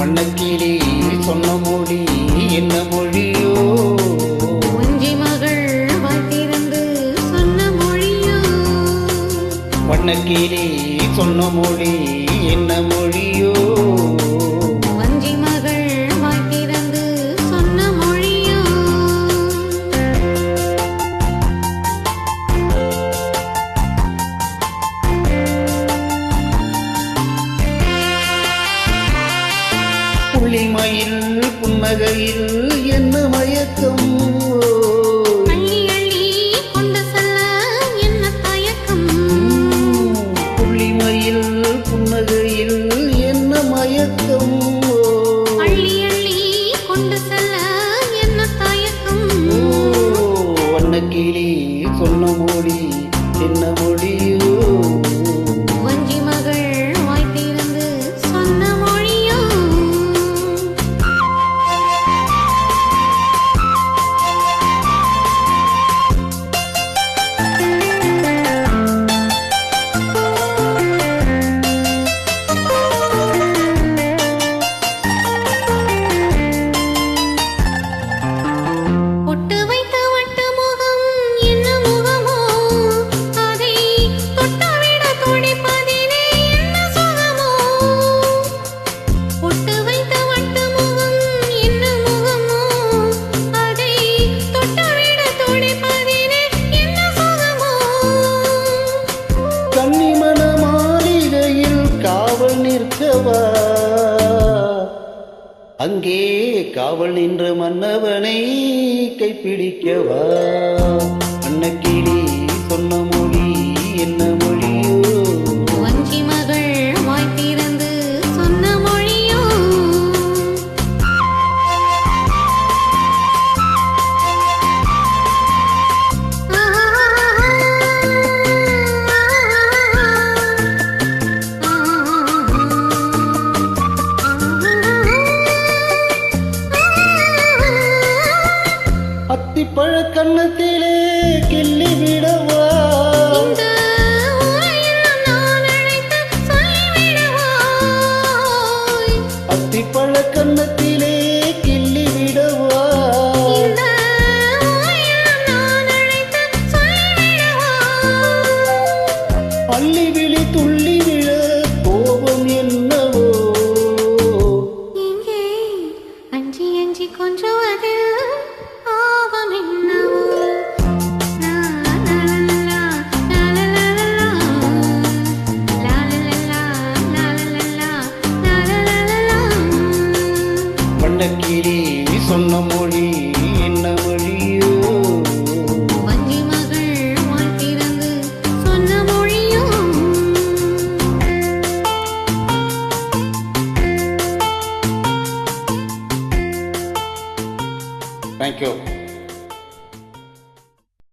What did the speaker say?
வண்ணக்கிளி சொன்ன மொழி என்ன மொழியோ? வஞ்சி மகள் வாய்த்திருந்து சொன்ன மொழியோ? வண்ணக்கிளி சொன்ன மொழி என்ன மொழியோ? வஞ்சி மகள் வாய்த்திருந்து சொன்ன மொழியோ? புள்ளிமயில் புன்னகையில் என்ன மயக்கம்? அள்ளி அள்ளி கொண்டு செல்ல என்ன தயக்கம்? புள்ளிமயில் புன்னகையில் என்ன மயக்கம்? அள்ளி அள்ளி கொண்டு செல்ல என்ன தயக்கம்? வண்ணக்கிளி சொன்ன மொழி என்ன மொழியோ? வஞ்சி மகள் வாய்த்திருந்து சொன்ன மொழியோ? பொட்டு வைத்த வட்ட முகம் என்ன முகமோ? அதை தொட்டவிட துடிப்பதிலே என்ன சுகமோ? பொட்டு வைத்த வட்ட முகம் என்ன முகமோ? அதை தொட்டவிட துடிப்பதிலே என்ன சுகமோ? கன்னிமண மாளிகையில் காவல் நிற்கவா? அங்கே காவல் நின்ற மன்னவனை கைப்பிடிக்கவா? வண்ணக்கிளி சொன்ன மொழி என்ன மொழியோ? வஞ்சி மகள் வாய்த்திருந்து சொன்ன மொழியோ? அத்திப்பழ கன்னத்திலே கிள்ளி விடவா? இந்த ஊரையெல்லாம் நான் அழைத்து சொல்லிவிடுவாய். அத்திப்பழ கன்னத்திலே கிள்ளி விடவா? இந்த ஊரையெல்லாம் நான் அழைத்து சொல்லிவிடுவாய். அள்ளி விழி துள்ளி விழ கோபம் என்னவோ? இங்கே அஞ்சி அஞ்சி கொஞ்சுவது ஆபம் என்னவோ? லா, லா, லா, லா, லா, லா, லா, லா. லா, லா, லா, லா, லா, லா, லா, லா, லா, லா, லா. வண்ணக்கிளி சொன்ன மொழி என்ன மொழியோ? வஞ்சி மகள் வாய்த்திருந்து சொன்ன மொழியோ? தேங்க்யூ.